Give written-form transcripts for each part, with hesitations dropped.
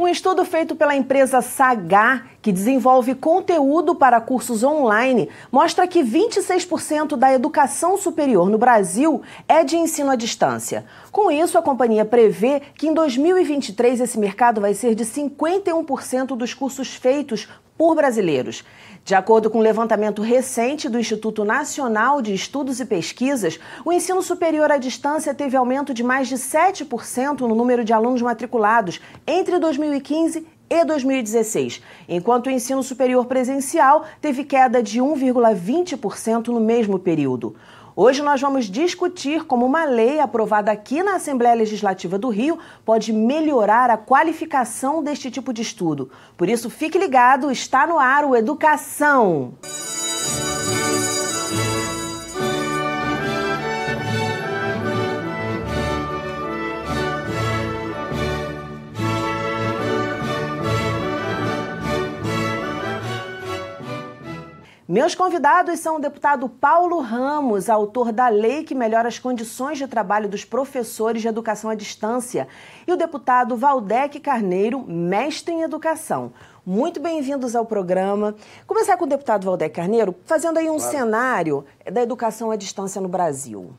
Um estudo feito pela empresa Sagá, que desenvolve conteúdo para cursos online, mostra que 26% da educação superior no Brasil é de ensino à distância. Com isso, a companhia prevê que em 2023 esse mercado vai ser de 51% dos cursos feitos por brasileiros. De acordo com um levantamento recente do Instituto Nacional de Estudos e Pesquisas, o ensino superior à distância teve aumento de mais de 7% no número de alunos matriculados entre 2015 e 2016, enquanto o ensino superior presencial teve queda de 1,20% no mesmo período. Hoje nós vamos discutir como uma lei aprovada aqui na Assembleia Legislativa do Rio pode melhorar a qualificação deste tipo de estudo. Por isso, fique ligado, está no ar o Educação. Meus convidados são o deputado Paulo Ramos, autor da lei que melhora as condições de trabalho dos professores de educação à distância, e o deputado Valdec Carneiro, mestre em educação. Muito bem-vindos ao programa. Começar com o deputado Valdec Carneiro, fazendo aí um cenário da educação à distância no Brasil.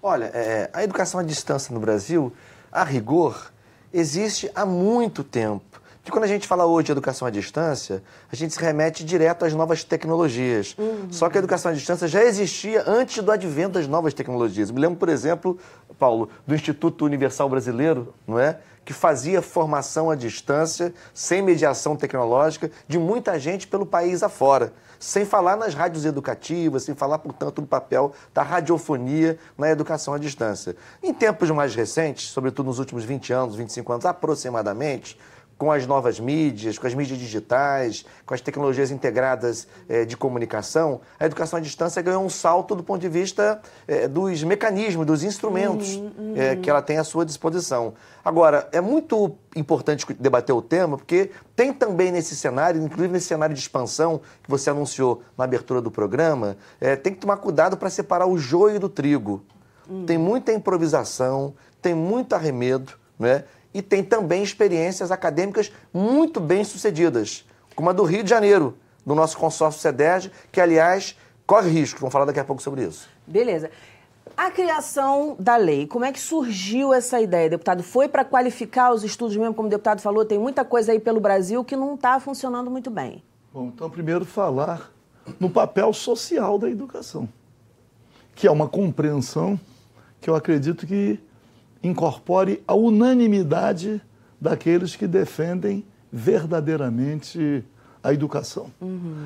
Olha, a educação à distância no Brasil, a rigor, existe há muito tempo. Que quando a gente fala hoje de educação à distância, a gente se remete direto às novas tecnologias. Só que a educação à distância já existia antes do advento das novas tecnologias. Eu me lembro, por exemplo, Paulo, do Instituto Universal Brasileiro, não é? Que fazia formação à distância, sem mediação tecnológica, de muita gente pelo país afora. Sem falar nas rádios educativas, sem falar, portanto, no papel da radiofonia na educação à distância. Em tempos mais recentes, sobretudo nos últimos 20 anos, 25 anos aproximadamente, com as novas mídias, com as mídias digitais, com as tecnologias integradas de comunicação, a educação à distância ganhou um salto do ponto de vista dos mecanismos, dos instrumentos que ela tem à sua disposição. Agora, é muito importante debater o tema, porque tem também nesse cenário, inclusive nesse cenário de expansão que você anunciou na abertura do programa, tem que tomar cuidado para separar o joio do trigo. Tem muita improvisação, tem muito arremedo, né? E tem também experiências acadêmicas muito bem sucedidas, como a do Rio de Janeiro, do nosso consórcio CEDERJ, que, aliás, corre risco. Vamos falar daqui a pouco sobre isso. Beleza. A criação da lei, como é que surgiu essa ideia, deputado? Foi para qualificar os estudos mesmo, como o deputado falou, tem muita coisa aí pelo Brasil que não está funcionando muito bem. Bom, então, primeiro falar no papel social da educação, que é uma compreensão que eu acredito que incorpore a unanimidade daqueles que defendem verdadeiramente a educação.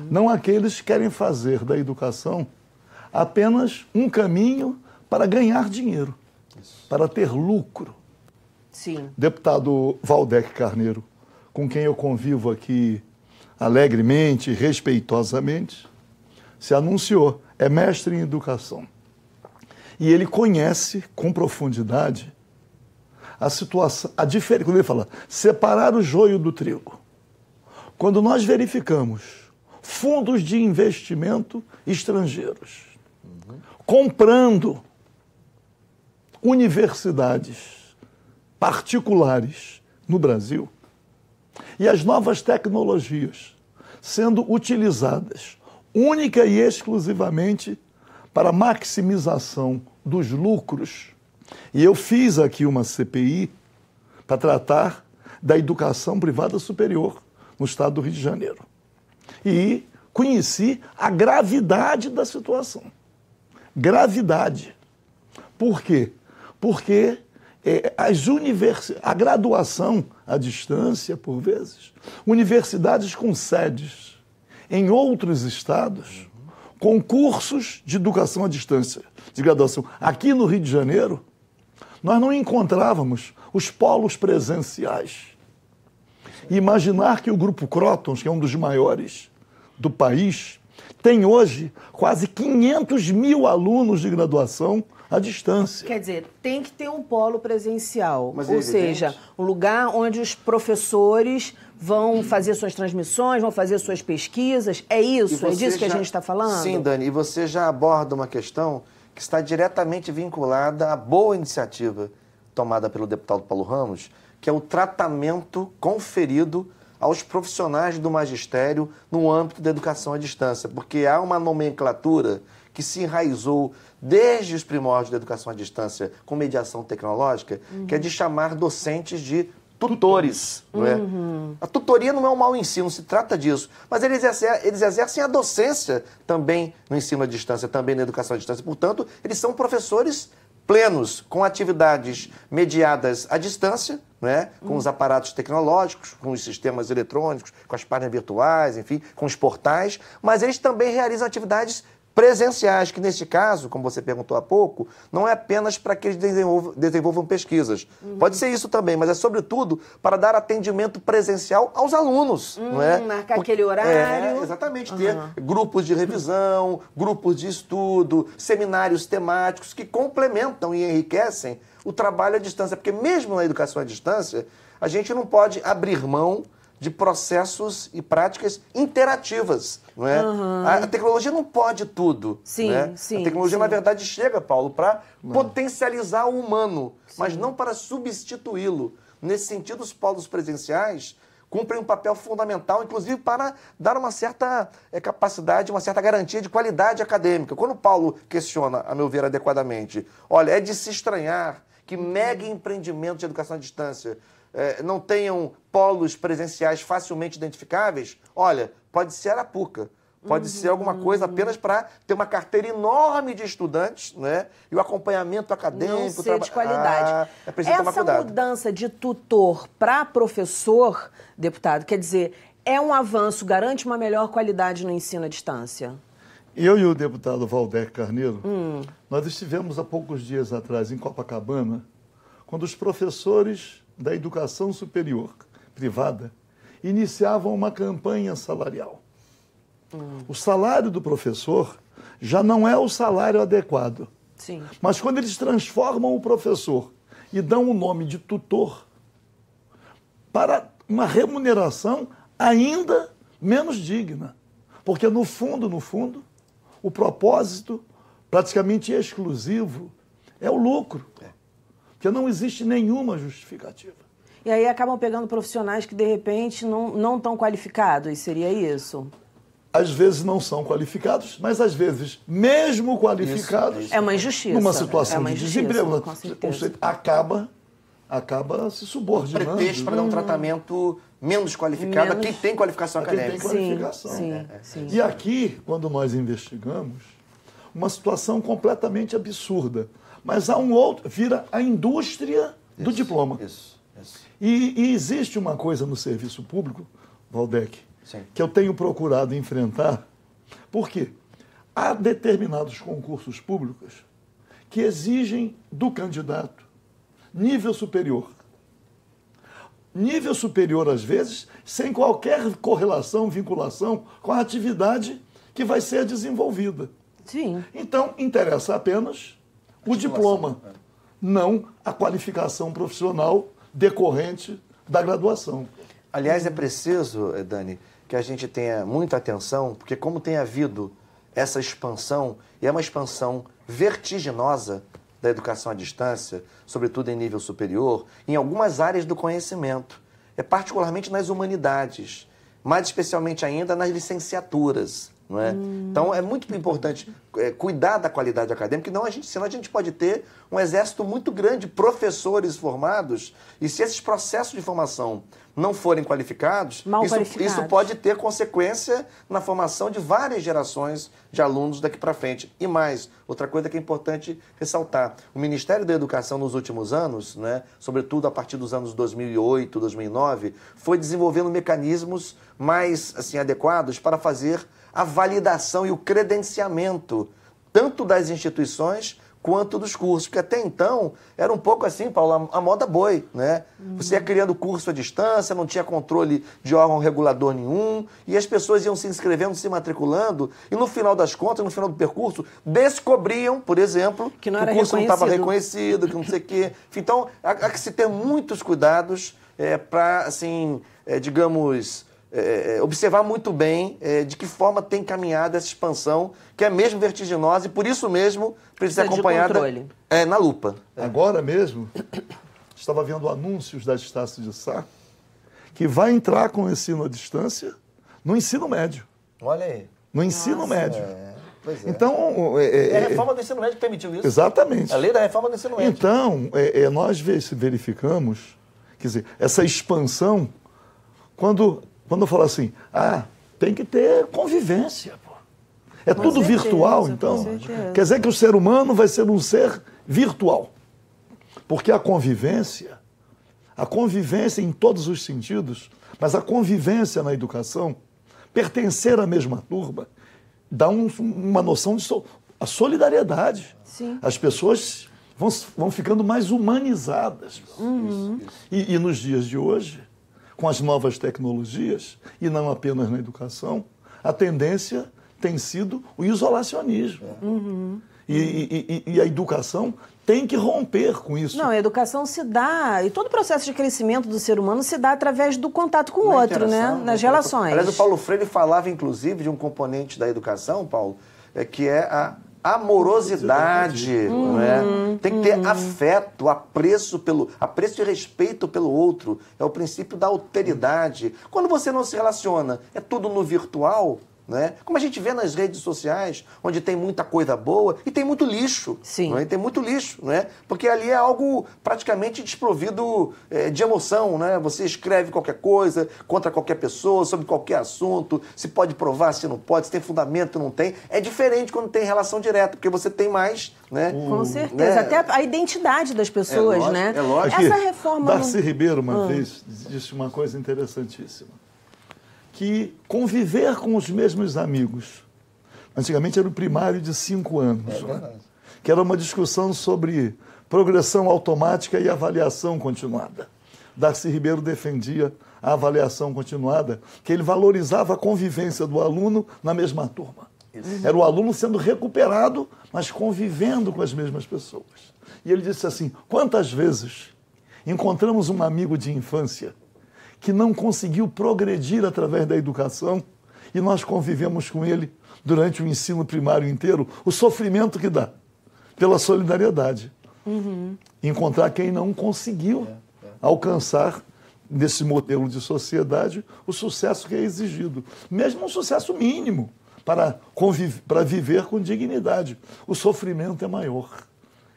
Não aqueles que querem fazer da educação apenas um caminho para ganhar dinheiro, para ter lucro. Sim. Deputado Valdec Carneiro, com quem eu convivo aqui alegremente, respeitosamente, se anunciou, é mestre em educação. E ele conhece com profundidade a situação, a diferença, quando ele fala separar o joio do trigo. Quando nós verificamos fundos de investimento estrangeiros comprando universidades particulares no Brasil e as novas tecnologias sendo utilizadas única e exclusivamente para maximização dos lucros. E eu fiz aqui uma CPI para tratar da educação privada superior no estado do Rio de Janeiro. E conheci a gravidade da situação. Gravidade. Por quê? Porque a graduação à distância, por vezes, universidades com sedes em outros estados, concursos de educação à distância, de graduação. Aqui no Rio de Janeiro, nós não encontrávamos os polos presenciais. E imaginar que o Grupo Crotons, que é um dos maiores do país, tem hoje quase 500 mil alunos de graduação à distância. Quer dizer, tem que ter um polo presencial, ou seja, um lugar onde os professores vão fazer suas transmissões, vão fazer suas pesquisas. É isso? É disso que a gente está falando? Sim, Dani, e você já aborda uma questão que está diretamente vinculada à boa iniciativa tomada pelo deputado Paulo Ramos, que é o tratamento conferido aos profissionais do magistério no âmbito da educação à distância, porque há uma nomenclatura que se enraizou desde os primórdios da educação à distância com mediação tecnológica, que é de chamar docentes de tutores. Não é? A tutoria não é um mau ensino, se trata disso, mas eles exercem a docência também no ensino à distância, também na educação à distância. Portanto, eles são professores plenos, com atividades mediadas à distância, né? Com os aparatos tecnológicos, com os sistemas eletrônicos, com as páginas virtuais, enfim, com os portais, mas eles também realizam atividades presenciais, que neste caso, como você perguntou há pouco, não é apenas para que eles desenvolvam pesquisas. Pode ser isso também, mas é sobretudo para dar atendimento presencial aos alunos. Não é? Marcar aquele horário. Exatamente, ter grupos de revisão, grupos de estudo, seminários temáticos que complementam e enriquecem o trabalho à distância. Porque mesmo na educação à distância, a gente não pode abrir mão de processos e práticas interativas, não é? A tecnologia não pode tudo. Sim, né? sim. A tecnologia, sim. na verdade, chega, Paulo, para potencializar o humano, mas não para substituí-lo. Nesse sentido, os polos presenciais cumprem um papel fundamental, inclusive para dar uma certa capacidade, uma certa garantia de qualidade acadêmica. Quando o Paulo questiona, a meu ver adequadamente, olha, é de se estranhar que mega empreendimentos de educação à distância não tenham polos presenciais facilmente identificáveis, olha, pode ser Arapuca, pode ser alguma coisa apenas para ter uma carteira enorme de estudantes, né? E o acompanhamento acadêmico... Não ser de qualidade. É preciso tomar cuidado. Essa mudança de tutor para professor, deputado, quer dizer, é um avanço, garante uma melhor qualidade no ensino à distância? Eu e o deputado Valdeir Carneiro, nós estivemos há poucos dias atrás em Copacabana, quando os professores da educação superior privada iniciavam uma campanha salarial. O salário do professor já não é o salário adequado. Sim. Mas quando eles transformam o professor e dão o nome de tutor para uma remuneração ainda menos digna. Porque, no fundo, o propósito praticamente exclusivo é o lucro. Porque não existe nenhuma justificativa. E aí acabam pegando profissionais que, de repente, não estão qualificados, seria isso? Às vezes não são qualificados, mas às vezes, mesmo qualificados... É uma injustiça. Numa situação de desemprego, com certeza. acaba se subordinando. Pretexto para dar um tratamento menos qualificado a quem tem qualificação acadêmica. Quem tem qualificação. Sim. E aqui, quando nós investigamos, uma situação completamente absurda. Mas há um outro, vira a indústria do diploma. Isso. E existe uma coisa no serviço público, Valdec, que eu tenho procurado enfrentar, porque há determinados concursos públicos que exigem do candidato nível superior. Nível superior, às vezes, sem qualquer correlação, vinculação com a atividade que vai ser desenvolvida. Sim. Então, interessa apenas o diploma, não a qualificação profissional decorrente da graduação. Aliás, é preciso, Dani, que a gente tenha muita atenção, porque como tem havido essa expansão, e é uma expansão vertiginosa da educação à distância, sobretudo em nível superior, em algumas áreas do conhecimento, particularmente nas humanidades, mais especialmente ainda nas licenciaturas. Não é? Então, é muito importante cuidar da qualidade acadêmica, senão a gente pode ter um exército muito grande de professores formados, e se esses processos de formação não forem qualificados, isso pode ter consequência na formação de várias gerações de alunos daqui para frente. E mais, outra coisa que é importante ressaltar, o Ministério da Educação nos últimos anos, né, sobretudo a partir dos anos 2008, 2009, foi desenvolvendo mecanismos mais adequados para fazer a validação e o credenciamento, tanto das instituições quanto dos cursos. Porque até então era um pouco assim, Paulo, a moda boi, né? Você ia criando curso à distância, não tinha controle de órgão regulador nenhum, e as pessoas iam se inscrevendo, se matriculando, e no final das contas, no final do percurso, descobriam, por exemplo, que o curso não estava reconhecido, que não sei o quê. Então, há que se ter muitos cuidados para, digamos... observar muito bem de que forma tem caminhado essa expansão, que é mesmo vertiginosa e por isso mesmo precisa ser acompanhada na lupa. Agora mesmo, estava vendo anúncios da Estácio de Sá, que vai entrar com o ensino à distância no ensino médio. Olha aí. No ensino médio. Pois é. Então... É a reforma do ensino médio que permitiu isso. Exatamente. A lei da reforma do ensino médio. Então, nós verificamos, quer dizer, essa expansão, quando eu falo assim, tem que ter convivência, pô. É com tudo certeza, virtual, então. Quer dizer que o ser humano vai ser um ser virtual. Porque a convivência em todos os sentidos, mas a convivência na educação, pertencer à mesma turma, dá uma noção de a solidariedade. Sim. As pessoas vão ficando mais humanizadas. E nos dias de hoje, com as novas tecnologias, e não apenas na educação, a tendência tem sido o isolacionismo. E a educação tem que romper com isso. Não, a educação se dá, e todo o processo de crescimento do ser humano se dá através do contato com o outro, né? Nas relações. Aliás, o Paulo Freire falava, inclusive, de um componente da educação, Paulo, que é a amorosidade, né? Tem que ter afeto, apreço e respeito pelo outro. É o princípio da alteridade. Quando você não se relaciona, é tudo no virtual, né? Como a gente vê nas redes sociais, onde tem muita coisa boa e tem muito lixo. Sim. Não é? E tem muito lixo, né? Porque ali é algo praticamente desprovido de emoção, né? Você escreve qualquer coisa contra qualquer pessoa, sobre qualquer assunto, se pode provar, se não pode, se tem fundamento, não tem. É diferente quando tem relação direta, porque você tem mais, né? Com certeza. Até a identidade das pessoas, lógico, né? É lógico. Essa reforma... Darcy Ribeiro, uma vez, disse uma coisa interessantíssima. Que conviver com os mesmos amigos, antigamente era o primário de 5 anos, né? Que era uma discussão sobre progressão automática e avaliação continuada. Darcy Ribeiro defendia a avaliação continuada, que ele valorizava a convivência do aluno na mesma turma. Era o aluno sendo recuperado, mas convivendo com as mesmas pessoas. E ele disse assim, quantas vezes encontramos um amigo de infância que não conseguiu progredir através da educação e nós convivemos com ele durante o ensino primário inteiro, o sofrimento que dá pela solidariedade. Encontrar quem não conseguiu alcançar, nesse modelo de sociedade, o sucesso que é exigido. Mesmo um sucesso mínimo para viver com dignidade. O sofrimento é maior.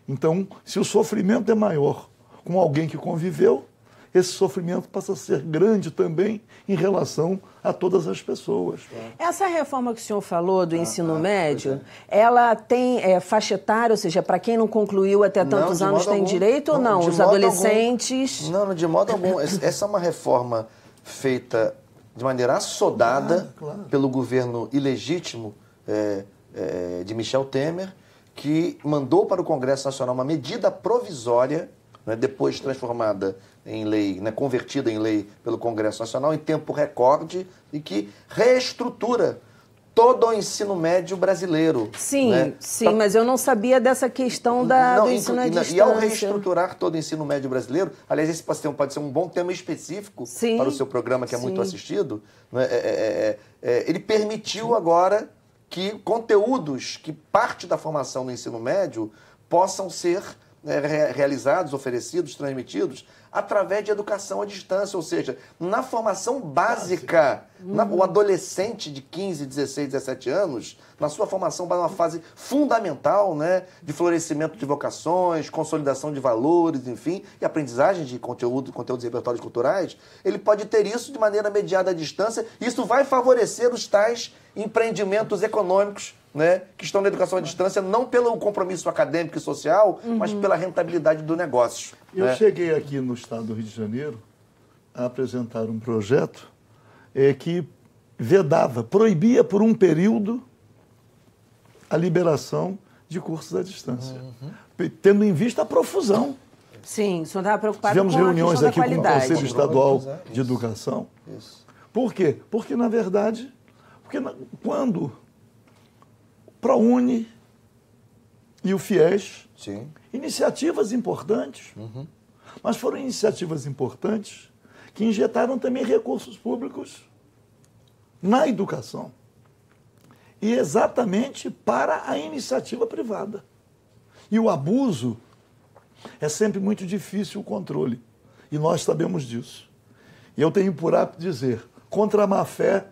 Então, se o sofrimento é maior com alguém que conviveu, esse sofrimento passa a ser grande também em relação a todas as pessoas. Essa reforma que o senhor falou do ensino médio, ela tem faixa etária, ou seja, para quem não concluiu até tantos anos tem direito ou não? Os adolescentes? Não, de modo algum. Essa é uma reforma feita de maneira assodada pelo governo ilegítimo de Michel Temer, que mandou para o Congresso Nacional uma medida provisória, né, depois transformada em lei, né, convertida em lei pelo Congresso Nacional em tempo recorde e que reestrutura todo o ensino médio brasileiro. Sim, né? sim, mas eu não sabia dessa questão do ensino à distância. E ao reestruturar todo o ensino médio brasileiro, aliás, esse pode ser um bom tema específico para o seu programa, que é muito assistido, né? Ele permitiu agora que conteúdos que parte da formação do ensino médio possam ser realizados, oferecidos, transmitidos através de educação à distância, ou seja, na formação básica, o adolescente de 15, 16, 17 anos, na sua formação vai numa fase fundamental, né, de florescimento de vocações, consolidação de valores, enfim, e aprendizagem de conteúdos e repertórios culturais, ele pode ter isso de maneira mediada à distância, e isso vai favorecer os tais empreendimentos econômicos, né, que estão na educação à distância, não pelo compromisso acadêmico e social, mas pela rentabilidade do negócio. Eu cheguei aqui no estado do Rio de Janeiro a apresentar um projeto que proibia por um período a liberação de cursos à distância, tendo em vista a profusão. Sim, o senhor estava preocupado com a questão da qualidade. Tivemos reuniões aqui com o Conselho Estadual de Educação. Isso. Por quê? Porque, na verdade, quando ProUni e o FIES, iniciativas importantes, mas foram iniciativas importantes que injetaram também recursos públicos na educação. E exatamente para a iniciativa privada. E o abuso é sempre muito difícil o controle. E nós sabemos disso. E eu tenho por hábito dizer, contra a má-fé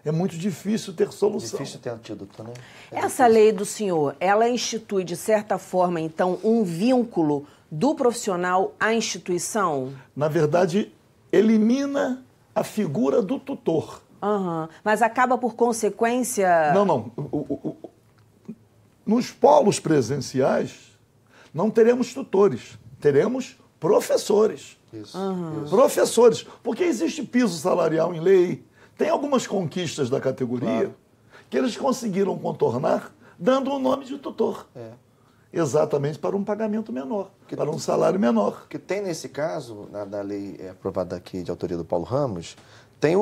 é muito difícil ter solução. Difícil ter antídoto, né? Essa lei do senhor, ela institui, de certa forma, então, um vínculo do profissional à instituição? Na verdade, elimina a figura do tutor. Mas acaba por consequência... Não. Nos polos presenciais, não teremos tutores, teremos professores. Isso. Professores, porque existe piso salarial em lei, tem algumas conquistas da categoria que eles conseguiram contornar dando o nome de tutor. Exatamente para um pagamento menor, para um salário menor. Que tem nesse caso, na lei aprovada aqui de autoria do Paulo Ramos, tem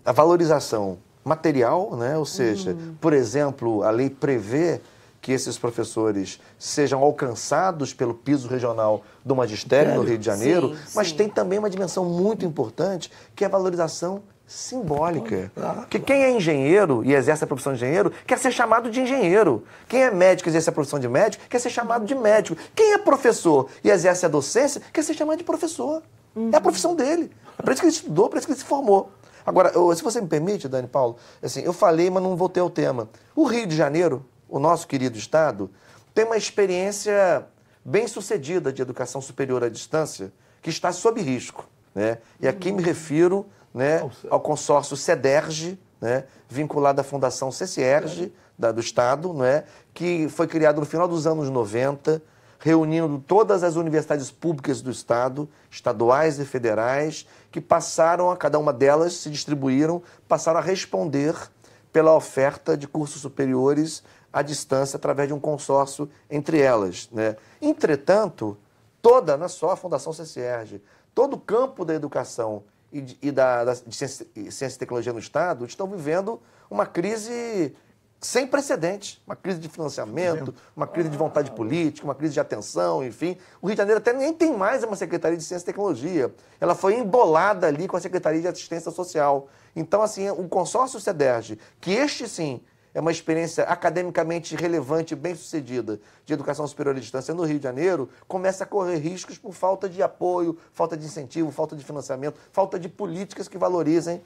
a valorização material, né? Ou seja, por exemplo, a lei prevê que esses professores sejam alcançados pelo piso regional do magistério no Rio de Janeiro, mas tem também uma dimensão muito importante, que é a valorização simbólica. Porque quem é engenheiro e exerce a profissão de engenheiro quer ser chamado de engenheiro. Quem é médico e exerce a profissão de médico quer ser chamado de médico. Quem é professor e exerce a docência quer ser chamado de professor. É a profissão dele. É para isso que ele estudou, para isso que ele se formou. Agora, se você me permite, Dani Paulo, assim, eu falei, mas não voltei ao tema. O Rio de Janeiro, o nosso querido estado, tem uma experiência bem sucedida de educação superior à distância que está sob risco, né? E aqui me refiro, né, ao consórcio CEDERJ, né, vinculado à Fundação CCERJ, do Estado, né, que foi criado no final dos anos 90, reunindo todas as universidades públicas do Estado, estaduais e federais, que passaram, a cada uma delas se distribuíram, passaram a responder pela oferta de cursos superiores à distância através de um consórcio entre elas, né? Entretanto, não é só a Fundação CCERJ, todo o campo da educação de ciência e tecnologia no Estado estão vivendo uma crise sem precedentes, uma crise de financiamento, uma crise de vontade política, uma crise de atenção, enfim. O Rio de Janeiro até nem tem mais uma Secretaria de Ciência e Tecnologia. Ela foi embolada ali com a Secretaria de Assistência Social. Então, assim, o consórcio CEDERJ, que este sim é uma experiência academicamente relevante e bem-sucedida de educação superior à distância no Rio de Janeiro, começa a correr riscos por falta de apoio, falta de incentivo, falta de financiamento, falta de políticas que valorizem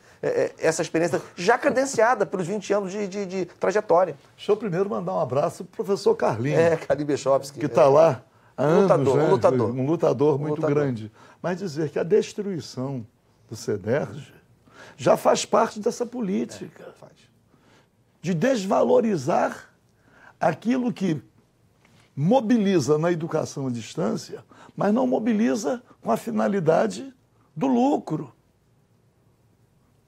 essa experiência já credenciada pelos 20 anos de trajetória. Deixa eu primeiro mandar um abraço para o professor Carlinhos. Carlinhos Bechovski. Que está lá há anos, um lutador muito grande. Mas dizer que a destruição do CEDERJ já faz parte dessa política. Faz. De desvalorizar aquilo que mobiliza na educação à distância, mas não mobiliza com a finalidade do lucro.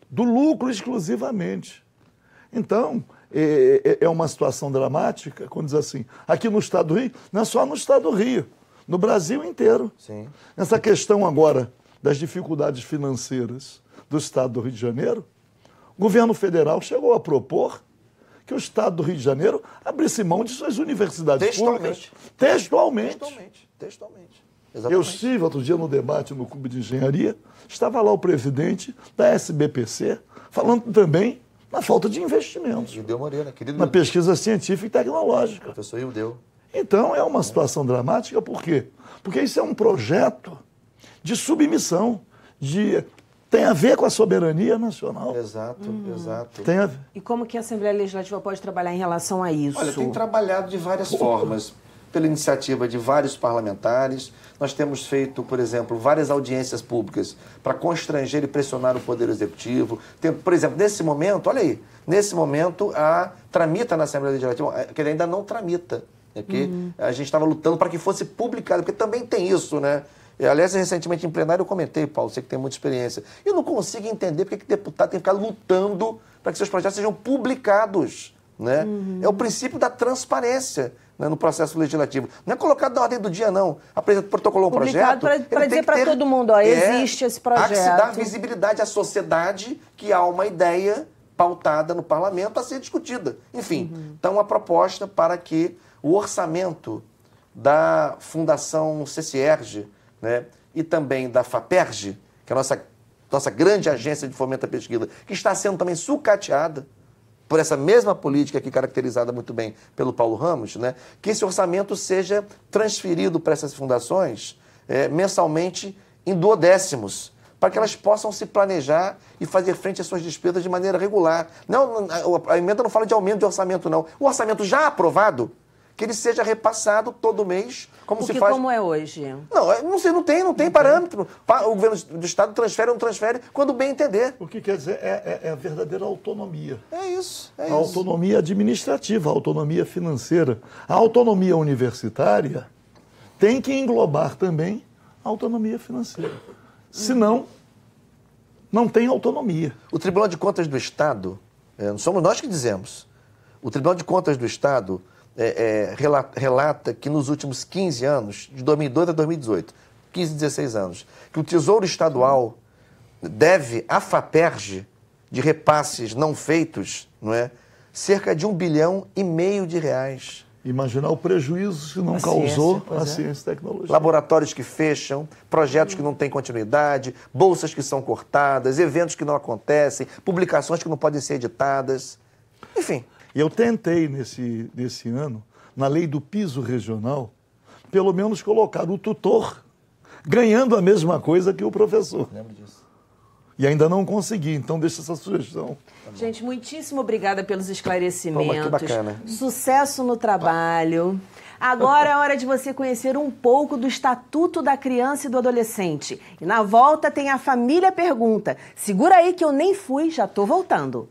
Do lucro exclusivamente. Então, é uma situação dramática, quando diz assim, aqui no Estado do Rio, não é só no Estado do Rio, no Brasil inteiro. Sim. Nessa questão agora das dificuldades financeiras do Estado do Rio de Janeiro, o governo federal chegou a propor que o Estado do Rio de Janeiro abrisse mão de suas universidades públicas. Textualmente. Exatamente. Eu estive outro dia no debate no Clube de Engenharia, estava lá o presidente da SBPC, falando também na falta de investimentos. Ildeu Moreira, querido. Na pesquisa científica e tecnológica. Professor Ildeu. Então, é uma situação dramática, por quê? Porque isso é um projeto de submissão, tem a ver com a soberania nacional. Exato. Tem a ver. E como que a Assembleia Legislativa pode trabalhar em relação a isso? Olha, tem trabalhado de várias formas. Pela iniciativa de vários parlamentares. Nós temos feito, por exemplo, várias audiências públicas para constranger e pressionar o Poder Executivo. Por exemplo, nesse momento, olha aí, tramita na Assembleia Legislativa, que ainda não tramita. Que a gente estava lutando para que fosse publicado, porque também tem isso, né? Aliás, recentemente em plenário eu comentei, Paulo, você que tem muita experiência. Eu não consigo entender porque que deputado tem que ficar lutando para que seus projetos sejam publicados. Né? É o princípio da transparência, né, no processo legislativo. Não é colocado na ordem do dia, não. Protocolou um projeto... Para dizer para todo mundo, existe esse projeto. Há que se dar visibilidade à sociedade que há uma ideia pautada no parlamento a ser discutida. Enfim, então uma proposta para que o orçamento da Fundação CCERJ, né, e também da FAPERJ, que é a nossa grande agência de fomento à pesquisa, que está sendo também sucateada, por essa mesma política aqui caracterizada muito bem pelo Paulo Ramos, né, que esse orçamento seja transferido para essas fundações mensalmente em duodécimos, para que elas possam se planejar e fazer frente às suas despesas de maneira regular. Não, a emenda não fala de aumento de orçamento, não. O orçamento já aprovado, que ele seja repassado todo mês, como se faz... como é hoje? Não tem parâmetro. O governo do Estado transfere ou não transfere quando bem entender. O que quer dizer é a verdadeira autonomia. É isso. A autonomia administrativa, a autonomia financeira. A autonomia universitária tem que englobar também a autonomia financeira. Senão, não tem autonomia. O Tribunal de Contas do Estado, não somos nós que dizemos, o Tribunal de Contas do Estado relata que nos últimos 15 anos, de 2002 a 2018, 15, 16 anos, que o Tesouro Estadual deve à FAPERJ, de repasses não feitos, não é, cerca de R$1,5 bilhão de reais. Imaginar o prejuízo que não causou a ciência e tecnologia. Laboratórios que fecham, projetos que não têm continuidade, bolsas que são cortadas, eventos que não acontecem, publicações que não podem ser editadas, enfim. E eu tentei, nesse ano, na lei do piso regional, pelo menos colocar o tutor ganhando a mesma coisa que o professor. Lembro disso. E ainda não consegui, então deixa essa sugestão. Gente, muitíssimo obrigada pelos esclarecimentos. Que bacana. Sucesso no trabalho. Agora é hora de você conhecer um pouco do Estatuto da Criança e do Adolescente. E na volta tem a Família Pergunta. Segura aí que eu nem fui, já tô voltando.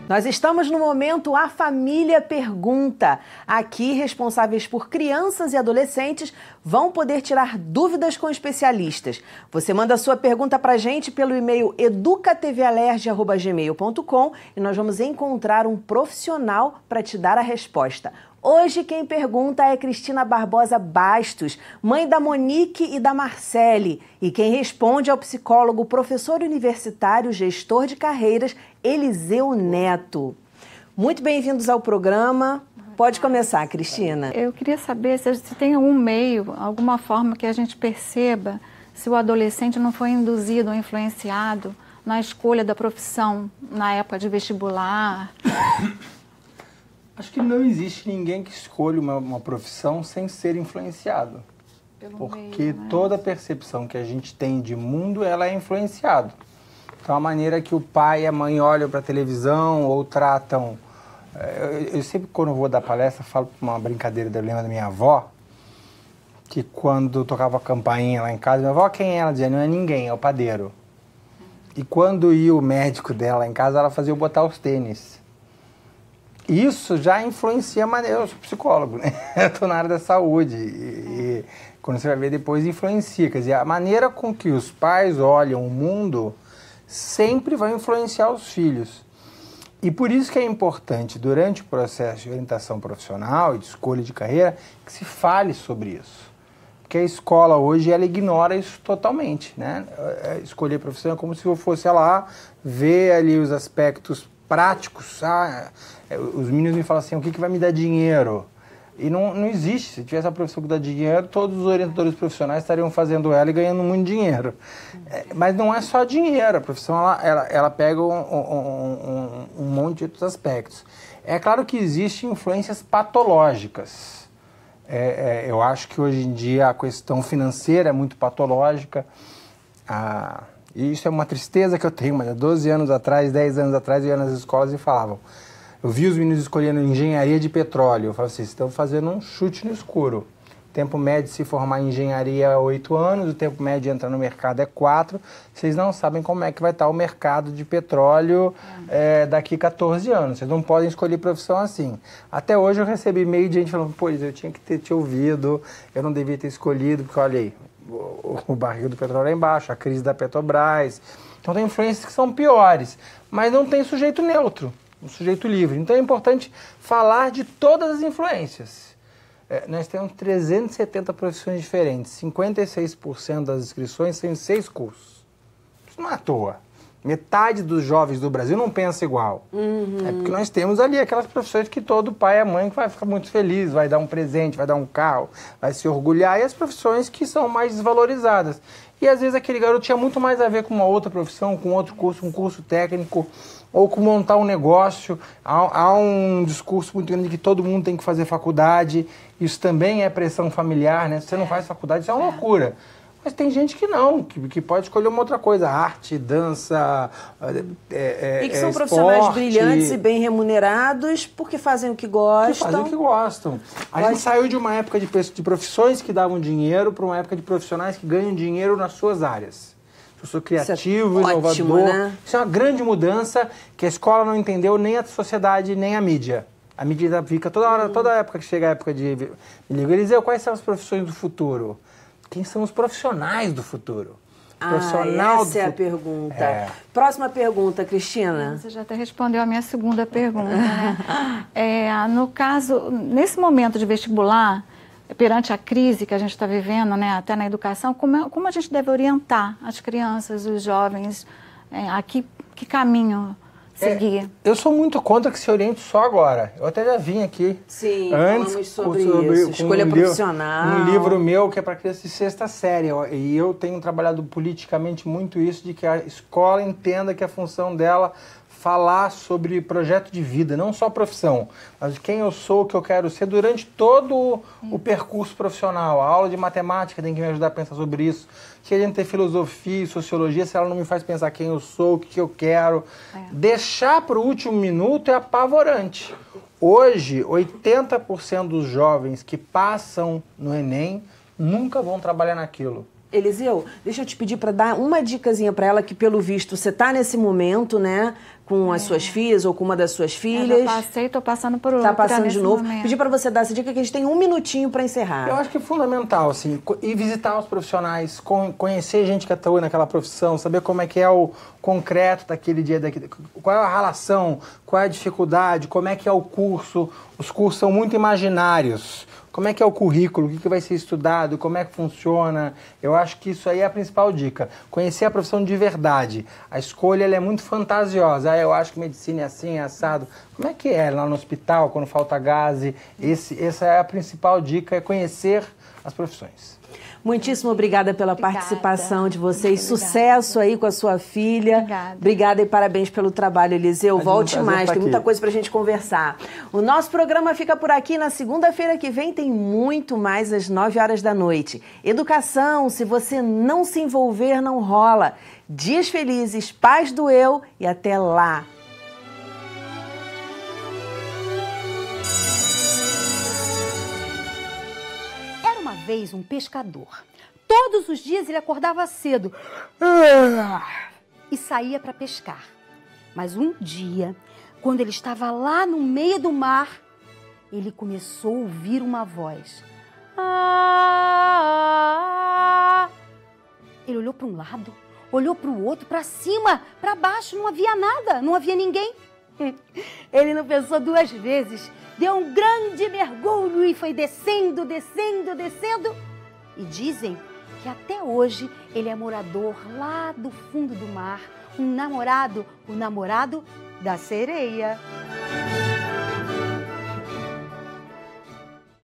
Nós estamos no momento A Família Pergunta. Aqui, responsáveis por crianças e adolescentes vão poder tirar dúvidas com especialistas. Você manda a sua pergunta para a gente pelo e-mail educatvAlerj@gmail.com e nós vamos encontrar um profissional para te dar a resposta. Hoje quem pergunta é Cristina Barbosa Bastos, mãe da Monique e da Marcele. E quem responde é o psicólogo, professor universitário, gestor de carreiras, Eliseu Neto. Muito bem-vindos ao programa. Pode começar, Cristina. Eu queria saber se tem algum meio, alguma forma que a gente perceba se o adolescente não foi induzido ou influenciado na escolha da profissão, na época de vestibular. Acho que não existe ninguém que escolha uma profissão sem ser influenciado. Porque toda a percepção que a gente tem de mundo, ela é influenciada. Então, a maneira que o pai e a mãe olham para a televisão ou tratam... Eu sempre, quando eu vou dar palestra, falo uma brincadeira da lembra da minha avó, que quando tocava a campainha lá em casa, minha avó, quem é? Ela dizia, não é ninguém, é o padeiro. E quando ia o médico dela em casa, ela fazia eu botar os tênis. Isso já influencia a maneira... Eu sou psicólogo, né? Eu estou na área da saúde. E quando você vai ver depois, influencia. Quer dizer, a maneira com que os pais olham o mundo sempre vai influenciar os filhos. E por isso que é importante, durante o processo de orientação profissional e de escolha de carreira, que se fale sobre isso. Porque a escola hoje, ela ignora isso totalmente, né? Escolher profissão é como se eu fosse lá ver ali os aspectos práticos. Os meninos me falam assim, o que vai me dar dinheiro? E não existe. Se tivesse a profissão que dá dinheiro, todos os orientadores profissionais estariam fazendo ela e ganhando muito dinheiro. Mas não é só dinheiro. A profissão, ela pega um monte de outros aspectos. É claro que existem influências patológicas. Eu acho que hoje em dia a questão financeira é muito patológica. E isso é uma tristeza que eu tenho, mas há 12 anos atrás, 10 anos atrás, eu ia nas escolas e falavam. Eu vi os meninos escolhendo engenharia de petróleo. Eu falava assim, vocês estão fazendo um chute no escuro. O tempo médio de se formar em engenharia é 8 anos, o tempo médio de entrar no mercado é 4. Vocês não sabem como é que vai estar o mercado de petróleo daqui a 14 anos. Vocês não podem escolher profissão assim. Até hoje eu recebi e-mail de gente falando, pois eu tinha que ter te ouvido, eu não devia ter escolhido, porque olha aí, o barril do petróleo é embaixo, a crise da Petrobras. Então tem influências que são piores, mas não tem sujeito neutro. Um sujeito livre. Então é importante falar de todas as influências. Nós temos 370 profissões diferentes, 56% das inscrições são em 6 cursos. Isso não é à toa. Metade dos jovens do Brasil não pensa igual. É porque nós temos ali aquelas profissões que todo pai e mãe vai ficar muito feliz, vai dar um presente, vai dar um carro, vai se orgulhar, e as profissões que são mais desvalorizadas. E às vezes aquele garoto tinha muito mais a ver com uma outra profissão, com outro curso, um curso técnico, ou com montar um negócio. Há um discurso muito grande de que todo mundo tem que fazer faculdade. Isso também é pressão familiar, né? Se você não faz faculdade, isso é uma loucura. Mas tem gente que não, que pode escolher uma outra coisa, arte, dança, e que são profissionais esporte, brilhantes e bem remunerados porque fazem o que gostam. fazem o que gostam. A gente saiu de uma época de profissões que davam dinheiro para uma época de profissionais que ganham dinheiro nas suas áreas. Eu sou criativo, inovador. Ótimo, né? Isso é uma grande mudança que a escola não entendeu, nem a sociedade, nem a mídia. A mídia fica toda hora, toda época que chega a época de... Me liga, Eliseu, quais são as profissões do futuro? Quem são os profissionais do futuro? Essa é a pergunta. Próxima pergunta, Cristina. Você já até respondeu a minha segunda pergunta, né? No caso, nesse momento de vestibular, perante a crise que a gente está vivendo, né, até na educação, como a gente deve orientar as crianças, os jovens, que caminho seguir? Eu sou muito contra que se oriente só agora. Eu até já vim aqui. Sim, antes falamos sobre isso. Escolha profissional. Um livro meu que é para crianças de 6ª série. E eu tenho trabalhado politicamente muito isso, de que a escola entenda que a função dela falar sobre projeto de vida, não só profissão, mas de quem eu sou, o que eu quero ser durante todo o percurso profissional. A aula de matemática tem que me ajudar a pensar sobre isso. Se a gente tem filosofia e sociologia, se ela não me faz pensar quem eu sou, o que eu quero. Deixar para o último minuto é apavorante. Hoje, 80% dos jovens que passam no Enem nunca vão trabalhar naquilo. Eliseu, deixa eu te pedir para dar uma dicasinha para ela, que pelo visto você está nesse momento, né, com as suas filhas ou com uma das suas filhas. Eu já passei, estou passando por outra. Está passando de novo. Pedir para você dar essa dica, que a gente tem 1 minutinho para encerrar. Eu acho que é fundamental, assim, ir visitar os profissionais, conhecer gente que atua naquela profissão, saber como é que é o concreto daquele dia, qual é a relação, qual é a dificuldade, como é que é o curso. Os cursos são muito imaginários. Como é que é o currículo, o que vai ser estudado, como é que funciona. Eu acho que isso aí é a principal dica. Conhecer a profissão de verdade. A escolha ela é muito fantasiosa. Eu acho que medicina é assim, é assado. Como é que é lá no hospital, quando falta gás? Essa é a principal dica, é conhecer as profissões. Muitíssimo obrigada pela participação de vocês. Sucesso aí com a sua filha. Obrigada e parabéns pelo trabalho, Eliseu. Volte mais, tem muita coisa pra gente conversar. O nosso programa fica por aqui. Na segunda-feira que vem tem muito mais às 9h da noite. Educação, se você não se envolver, não rola. Dias felizes, paz do eu e até lá. Vez um pescador. Todos os dias ele acordava cedo e saía para pescar. Mas um dia, quando ele estava lá no meio do mar, ele começou a ouvir uma voz. Ele olhou para um lado, olhou para o outro, para cima, para baixo, não havia nada, não havia ninguém. Ele não pensou 2 vezes, deu um grande mergulho e foi descendo, descendo, descendo. E dizem que até hoje ele é morador lá do fundo do mar, o namorado da sereia.